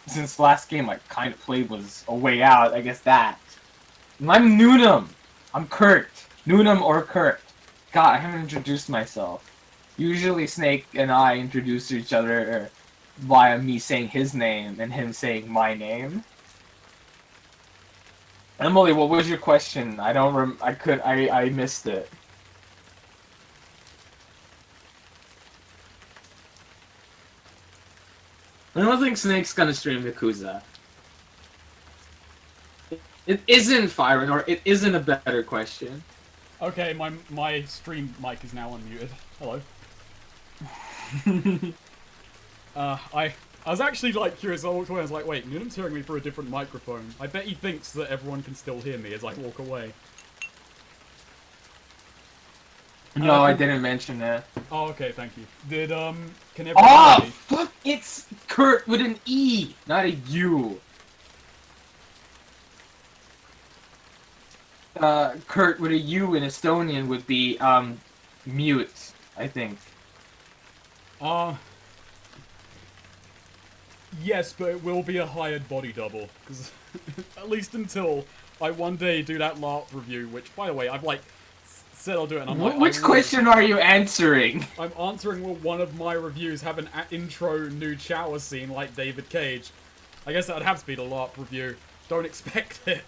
since the last game I kind of played was A Way Out, I guess that. And I'm Noonem. I'm Kurt. Noonem or Kurt. God, I haven't introduced myself. Usually Snake and I introduce each other via me saying his name and him saying my name. Emily, what was your question? I don't I missed it. I don't think Snake's gonna stream Yakuza. It isn't Fire, or it isn't a better question. Okay, my stream mic is now unmuted. Hello. I was actually like curious. I walked away. I was like, wait, Noonem's hearing me through a different microphone. I bet he thinks that everyone can still hear me as I walk away. No, I didn't mention that. Oh, okay, thank you. Did can everyone Oh, hear me? fuck! It's Kurt with an E, not a U. Kurt with a U in Estonian would be mute, I think. Yes, but it will be a hired body double, because at least until I one day do that LARP review, which, by the way, I've like said I'll do it, and I'm like, Which question are you answering? I'm answering will one of my reviews have an intro nude shower scene like David Cage. I guess that would have to be the LARP review. Don't expect it.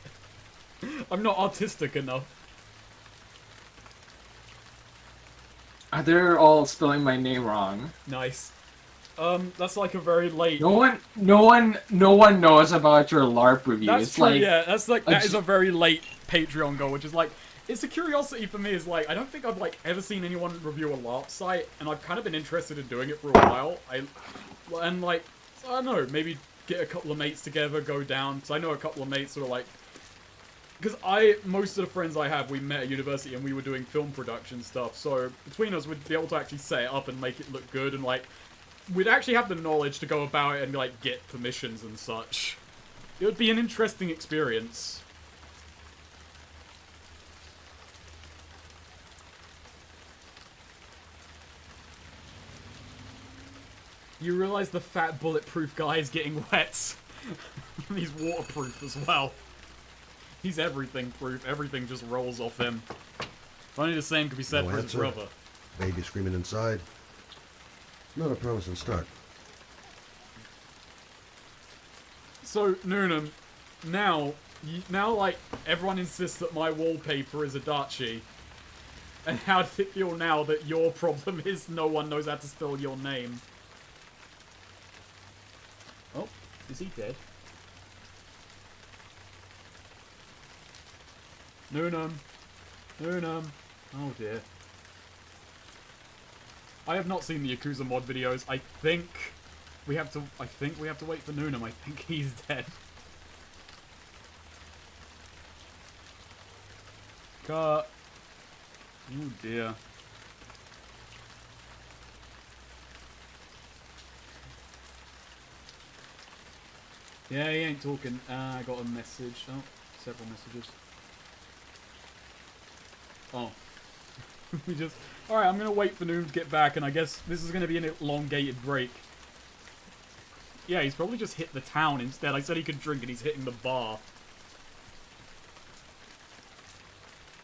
I'm not artistic enough. They're all spelling my name wrong. Nice. That's like a very late. No one knows about your LARP review. That's it's true, like, yeah. That is a very late Patreon goal, which is like, it's a curiosity for me. Is like, I don't think I've like ever seen anyone review a LARP site, and I've kind of been interested in doing it for a while. I don't know, maybe get a couple of mates together, go down, because I know a couple of mates that are like. Because most of the friends I have, we met at university and we were doing film production stuff, so between us we'd be able to actually set it up and make it look good, and like, we'd actually have the knowledge to go about it and like, get permissions and such. It would be an interesting experience. You realize the fat bulletproof guy is getting wet. He's waterproof as well. He's everything proof. Everything just rolls off him. If only the same could be said No for his answer. brother. Baby screaming inside. Not a promising start. So, Noonem, now like, everyone insists that my wallpaper is Adachi. And how does it feel now that your problem is no one knows how to spell your name? Oh, is he dead? Noonem. Noonem. Oh dear. I have not seen the Yakuza mod videos. I think we have to wait for Noonem. I think he's dead. Cut. Oh dear. Yeah, he ain't talking. I got a message. Oh, several messages. Oh. We just... Alright, I'm gonna wait for Noonem to get back, and I guess this is gonna be an elongated break. Yeah, he's probably just hit the town instead. I said he could drink, and he's hitting the bar.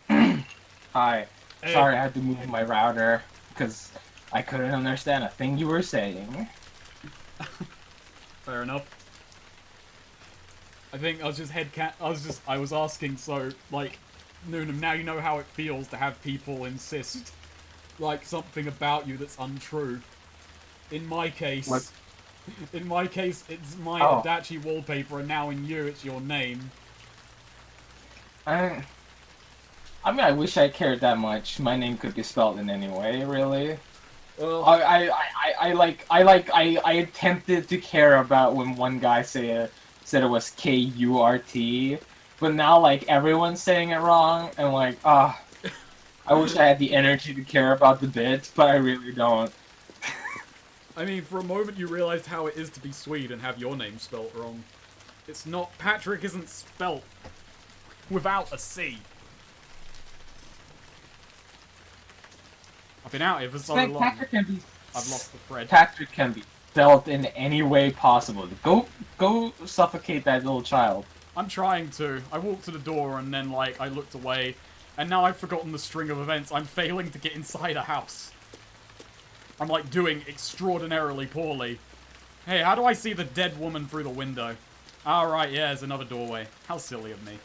Hi. Hey. Sorry, I had to move my router because I couldn't understand a thing you were saying. Fair enough. I think I was just I was asking, so, like, Noonem, now you know how it feels to have people insist, like, something about you that's untrue. In my case... What? In my case, it's my Adachi wallpaper, and now in you, it's your name. I mean, I wish I cared that much. My name could be spelled in any way, really. Well, I attempted to care about when one guy said it was K-U-R-T, but now, like, everyone's saying it wrong, and like, I wish I had the energy to care about the bits, but I really don't. I mean, for a moment you realized how it is to be Swede and have your name spelt wrong. It's not... Patrick isn't spelt without a C. I've been out here for so long. Patrick can be... I've lost the thread. Patrick can be spelled in any way possible. Go suffocate that little child. I'm trying to. I walked to the door and then, like, I looked away. And now I've forgotten the string of events. I'm failing to get inside a house. I'm, like, doing extraordinarily poorly. Hey, how do I see the dead woman through the window? Alright, yeah, there's another doorway. How silly of me.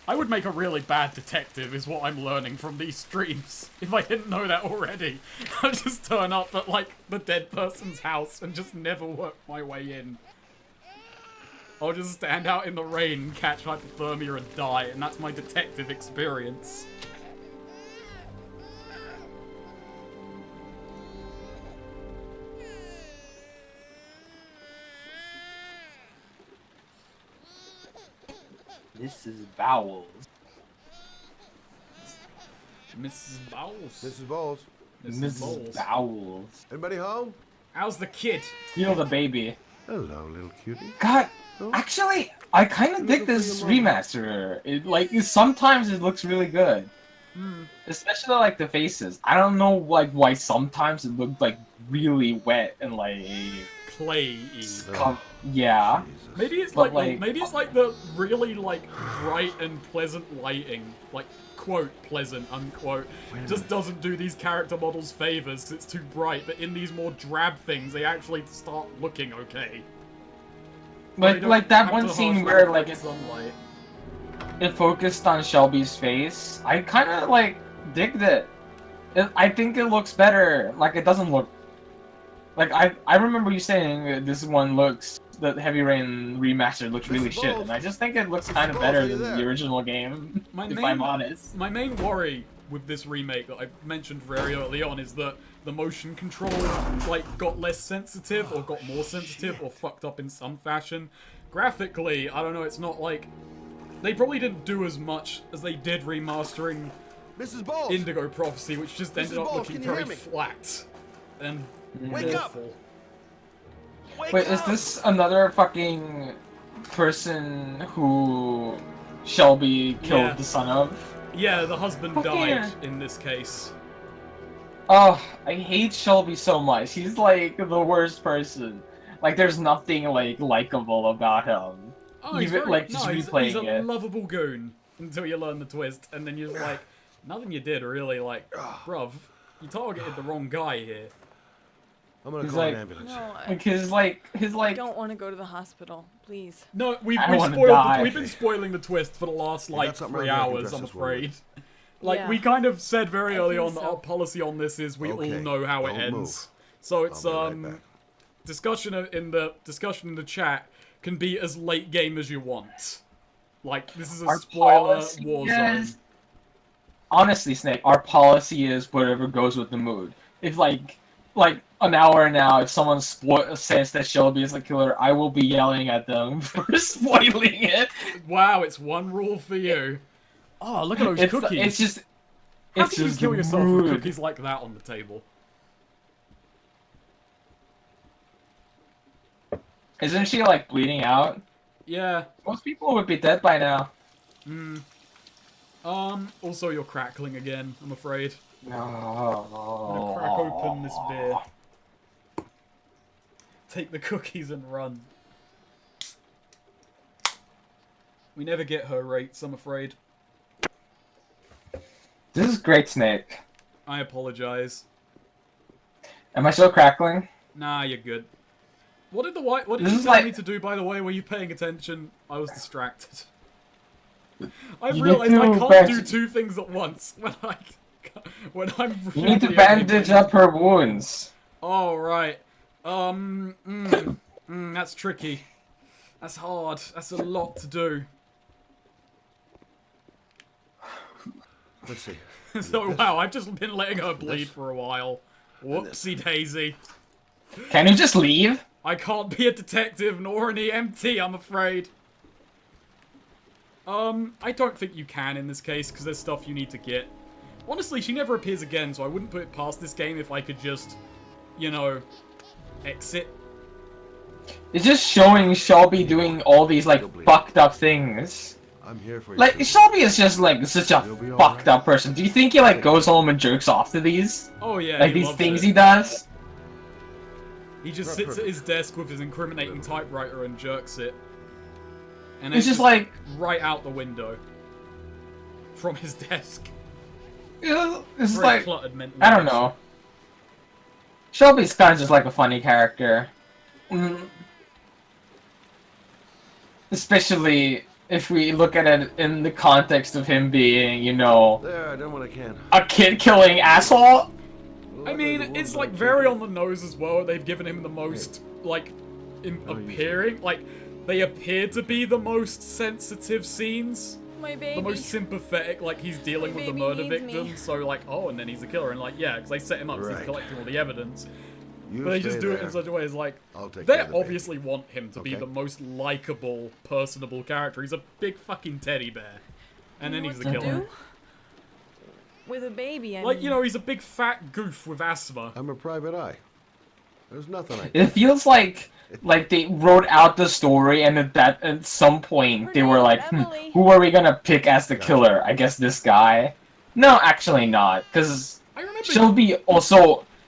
I would make a really bad detective, is what I'm learning from these streams. If I didn't know that already. I'd just turn up at, like, the dead person's house and just never work my way in. I'll just stand out in the rain, catch hypothermia and die, and that's my detective experience. Mrs. Bowles. Mrs. Bowles. Mrs. Bowles. Mrs. Bowles. Anybody home? How's the kid? Feel the baby. Hello, little cutie. God, Oh. actually, I kind of dig this remaster. Sometimes it looks really good. Especially, like, the faces. I don't know, like, why sometimes it looked, like, really wet and, like... Clay-y. Yeah. Maybe it's But, like maybe it's like the really like bright and pleasant lighting, like quote pleasant unquote, just doesn't do these character models favors 'cause it's too bright. But in these more drab things, they actually start looking okay. Like that one scene where like sunlight. it focused on Shelby's face. I kind of like digged it. I think it looks better. Like it doesn't look. Like I remember you saying that this one looks. The Heavy Rain remastered looks really shit, and I just think it looks kind of better than the original game, if I'm honest. My main worry with this remake that I mentioned very early on is that the motion control, like, got less sensitive, or got more sensitive, or fucked up in some fashion. Graphically, I don't know, it's not like... They probably didn't do as much as they did remastering Mrs. Bowles. Indigo Prophecy, which just ended up Bowles, looking can you very hear me? flat. And Wake up! awful. Wait, is this another fucking person who Shelby killed the son of? Yeah, the husband Okay. died in this case. Oh, I hate Shelby so much. He's like the worst person. Like, there's nothing like likable about him. Oh, he's Even very, like just he's replaying a it. lovable goon until you learn the twist, and then you're like, nothing you did really, like, bruv, you targeted the wrong guy here. I'm gonna He's call like- an ambulance. No, Like his like I don't want to go to the hospital. Please. No, we've I wanna spoiled. die. We've been spoiling the twist for the last You like got something 3 around here I can hours. address I'm this one afraid. with. Like Yeah. we kind of said very I early think on that so. our policy on this is we Okay, all know how it don't ends. move. So it's I'll be right back. discussion in the chat can be as late game as you want. Like this is a Our spoiler policy war zone. Honestly, Snake, our policy is whatever goes with the mood. If like like an hour now, if someone says that Shelby is the killer, I will be yelling at them for spoiling it. Wow, it's one rule for you. Oh, look at those cookies. It's just... How It's can you just kill yourself with rude. cookies like that on the table? Isn't she, like, bleeding out? Yeah. Most people would be dead by now. Also you're crackling again, I'm afraid. No. I'm gonna crack open this beer. Take the cookies and run. We never get her rates, I'm afraid. This is great, Snake. I apologize. Am I still crackling? Nah, you're good. What did what did This you is tell like- me to do, by the way? Were you paying attention? I was distracted. I've You realized need I to can't do bandage- two things at once when I'm You need to really bandage up her wounds. Oh, right. That's tricky. That's hard. That's a lot to do. Let's see. So, wow, I've just been letting her bleed for a while. Whoopsie daisy. Can you just leave? I can't be a detective nor an EMT, I'm afraid. I don't think you can in this case, because there's stuff you need to get. Honestly, she never appears again, so I wouldn't put it past this game if I could just, you know, exit. It's just showing Shelby doing all these, like, fucked up things. I'm here for you. Like, Shelby is just, like, such a You'll be fucked alright. up person. Do you think he, like, goes home and jerks off to these? Oh, yeah, Like, he these loves things it. he does? He just sits at his desk with his incriminating typewriter and jerks it. And It's just like... right out the window. From his desk. It's Very like... cluttered mental I don't image. know. Shelby's kind of just like a funny character. Especially if we look at it in the context of him being, you know, There, I done what I can. a kid-killing asshole. I mean, it's like very on the nose as well. They've given him the most, like, appearing, like, they appear to be the most sensitive scenes. My baby. The most sympathetic, like, he's dealing My with the baby murder needs victim, me. so, like, oh, and then he's a killer, and, like, yeah, because they set him up, so he's Right. collecting all the evidence. You But they just stay do it there. in such a way as, like, I'll take they care of the baby. obviously want him to be Okay. the most likable, personable character. He's a big fucking teddy bear. And then You he's know the what to killer. do? With a baby, I Like, mean. you know, he's a big fat goof with asthma. I'm a private eye. There's nothing I It feels like they wrote out the story and at some point they were like, Emily. who are we gonna pick as the killer? I guess this guy. No, actually not, because I remember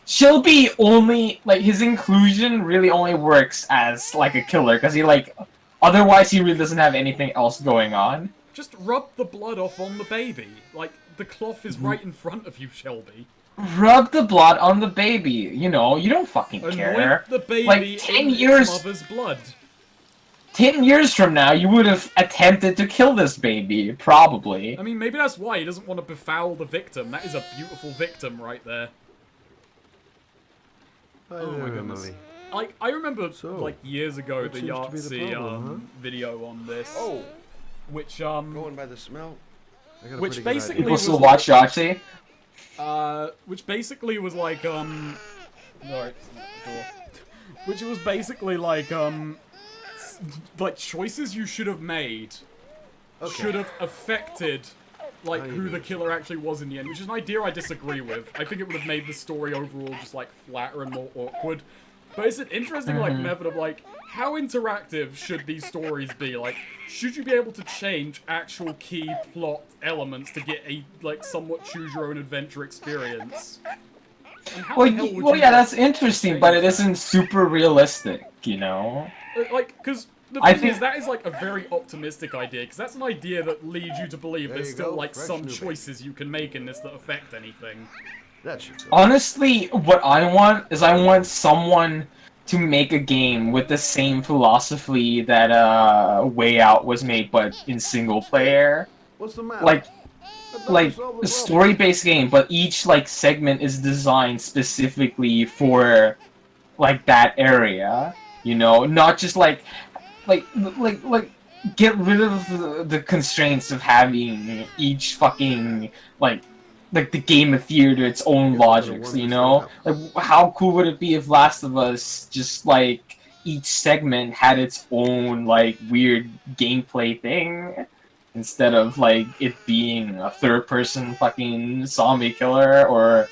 Shelby only, like, his inclusion really only works as, like, a killer, because he, like, otherwise he really doesn't have anything else going on. just rub the blood off on the baby. Like, the cloth is right in front of you, Shelby. Rub the blood on the baby, you know, you don't fucking care. Anoint the baby Like, 10 in years- its mother's blood. 10 years from now, you would have attempted to kill this baby, probably. I mean, maybe that's why he doesn't want to befoul the victim. That is a beautiful victim right there. Hi Oh my there, goodness. Emily. Like, I remember, So, like, years ago, what the seems to be the Yahtzee problem, video on this. Oh, Which, going by the smell. I got a Which pretty good basically idea. People was still like- watch Yahtzee? which basically was like, no, it's not the door. Which was basically like, like, choices you should have made should have affected, like, How you who the doing? killer actually was in the end, which is an idea I disagree with. I think it would have made the story overall just, like, flatter and more awkward. But it's an interesting, like, method of, like, how interactive should these stories be? Like, should you be able to change actual key plot elements to get a, like, somewhat choose-your-own-adventure experience? And how Well, the hell would well, you, yeah, like, that's interesting, but it isn't super realistic, you know? like, because the I thing think- is, that is, like, a very optimistic idea, because that's an idea that leads you to believe There there's you still, go, like, fresh some new baby. choices you can make in this that affect anything. That should do. Honestly, what I want is I want someone to make a game with the same philosophy that Way Out was made, but in single player. What's the matter? Like That doesn't like solve the a problem. story-based game, but each like segment is designed specifically for like that area. You know, not just like get rid of the constraints of having each fucking like like the game of theater its own logics, you know? Like, how cool would it be if Last of Us just like each segment had its own like weird gameplay thing instead of like it being a third-person fucking zombie killer or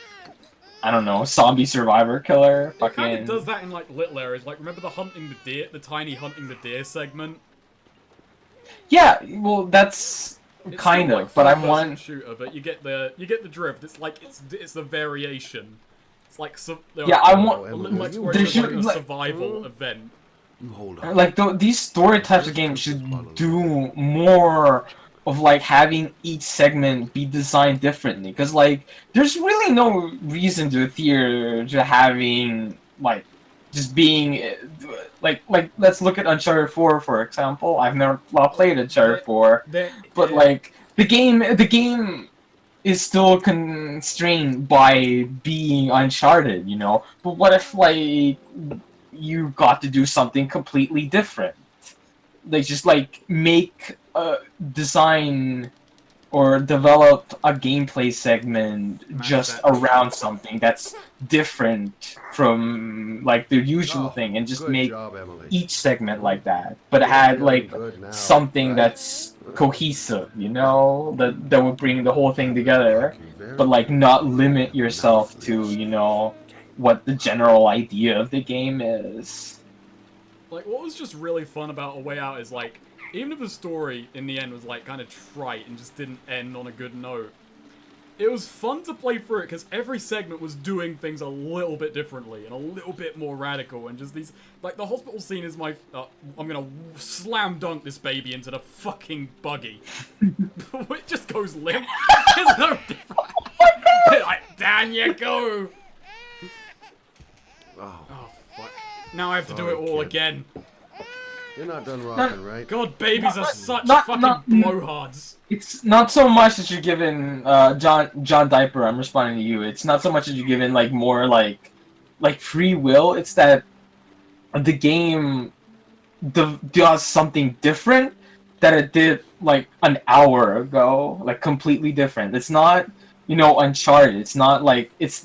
I don't know, zombie survivor killer. It kind of does that in like little areas. Like remember the hunting the deer, the tiny hunting the deer segment? Yeah, well that's It's kind still, of, like, but I'm third-person one. shooter, but you get the drift. It's like it's a variation. It's like Yeah, I want. where There it's like should a like, survival event. Hold on. like these story types of games should do more of like having each segment be designed differently, because like there's really no reason to a theater to having like just being like let's look at Uncharted 4 for example. I've never played Uncharted 4, but like the game is still constrained by being Uncharted, you know. But what if like you got to do something completely different? Like just like make a design or develop a gameplay segment just around something that's different from like the usual thing, and just make each segment like that, but it had like something that's cohesive, you know, that would bring the whole thing together, but like not limit yourself to, you know, what the general idea of the game is. Like what was just really fun about A Way Out is like, even if the story in the end was like kind of trite and just didn't end on a good note, it was fun to play through it because every segment was doing things a little bit differently and a little bit more radical, and just these, like the hospital scene is my, I'm gonna slam dunk this baby into the fucking buggy. It just goes limp. There's no difference. Like, down you go. Oh fuck. Now I have to do it all again. You're not done rocking, right? God, babies are such fucking blowhards. It's not so much that you're giving John Diaper, I'm responding to you. It's not so much that you're giving like more like free will. It's that the game does something different that it did like an hour ago, like completely different. It's not, you know, Uncharted. It's not like it's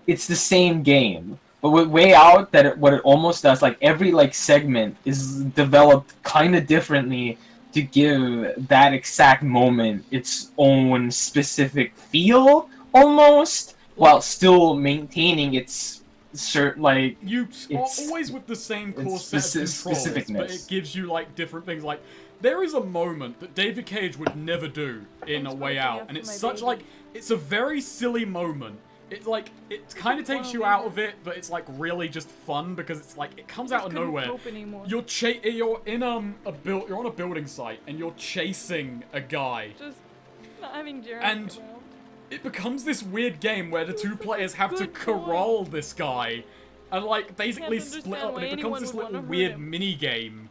the same game. But with Way Out, what it almost does, like every like segment is developed kind of differently to give that exact moment its own specific feel, almost, while still maintaining its certain like. You are always with the same core set of controls, but it gives you like different things. Like there is a moment that David Cage would never do in A Way Out, and it's such like it's a very silly moment. It's like, it kind of takes you out of it, but it's like really just fun because it's like, it comes out of nowhere. You're in you're on a building site and you're chasing a guy. Just not having Jeremy and around. It becomes this weird game where the two players have to corral this guy and like basically split up, and it becomes this little weird mini game.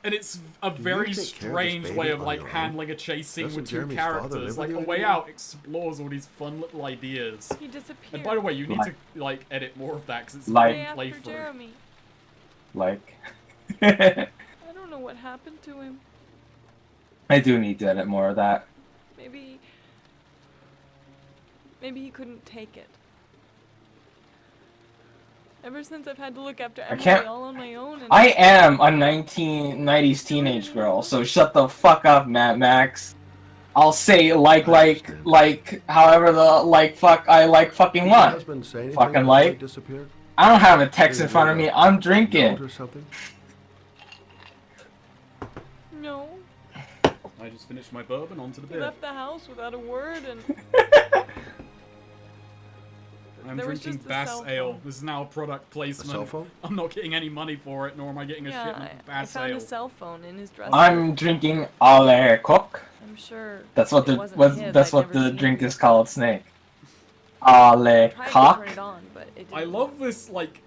And it's a very strange way of like handling a chase scene with two characters. Like A Way Out explores all these fun little ideas. He disappeared. And by the way, you need to like edit more of that because it's like fun playthrough. Like. I don't know what happened to him. I do need to edit more of that. Maybe he couldn't take it. Ever since I've had to look after everybody all on my own. And I am a 1990s teenage girl, so shut the fuck up, Mad Max. I'll say like however the fuck I like fucking want. Fucking like. I don't have a text in front of me. I'm drinking. No. I just finished my bourbon onto the He beer. left the house without a word and. I'm drinking Bass Ale. This is now a product placement. A cell phone? I'm not getting any money for it, nor am I getting a shipment of Bass I found Ale. a cell phone in his dresser. I'm drinking Ale Cook. I'm sure. That's what it wasn't his. that's I'd what never the seen drink it. is called, Snake. Ale I tried to Cock. turn it on, but it I didn't love this, like...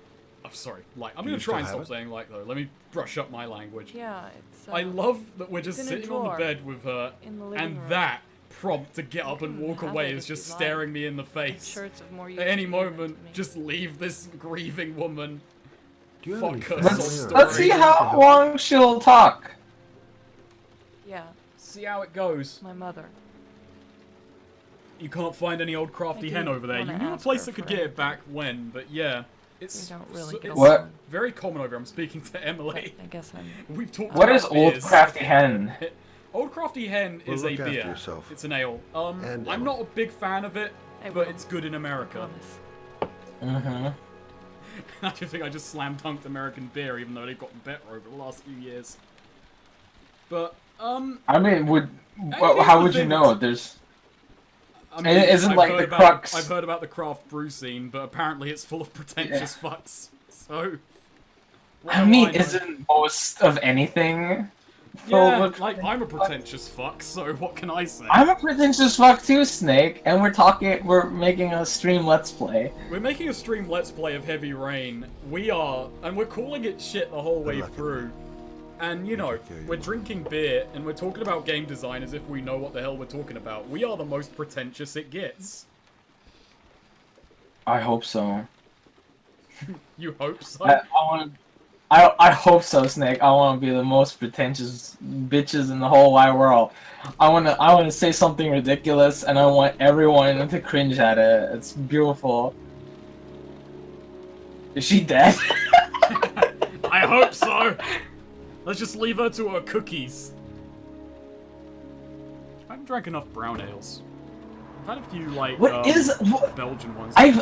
I'm sorry, like, I'm gonna still try and have stop it? saying like, though. Let me brush up my language. Yeah, it's. I love that we're just it's in a sitting on the drawer bed with her, in the living and room. that prompt to get up You and can walk have away it is if just you'd staring like. me in the These face. shirts of more use At any to you than moment, to me. just leave this grieving woman. Do you have any Fuck her friends soul here? Let's see how long she'll talk. Yeah, See how it goes. my mother. You can't find any old crafty hen over there. You knew a place that could get it back when, but yeah. It's, We don't really get What? along. very common over. I'm speaking to Emily. I guess I'm... We've talked What about is Old beers. Crafty Hen? Old Crafty Hen Well, is a look after beer. yourself. It's an ale. And I'm not a big fan of it, I but will. it's good in America. Promise. Mm-hmm. I just think I just slam dunked American beer, even though they've gotten better over the last few years. But I mean, here's how the would you thing. know? There's I mean, It isn't I've like heard the about, crux. I've heard about the craft brew scene, but apparently it's full of pretentious fucks. So, what I do mean, know? isn't most of anything full Yeah, of like I'm a pretentious fuck. So what can I say? I'm a pretentious fuck too, Snake, and we're making a stream let's play. We're making a stream let's play of Heavy Rain. We are, and we're calling it shit the whole way luck. through. And you know, we're drinking beer and we're talking about game design as if we know what the hell we're talking about. We are the most pretentious it gets. I hope so. You hope so? I hope so, Snake. I want to be the most pretentious bitches in the whole wide world. I want to say something ridiculous, and I want everyone to cringe at it. It's beautiful. Is she dead? I hope so. Let's just leave her to her cookies. I haven't drank enough brown ales. I've had a few like What Belgian ones. I've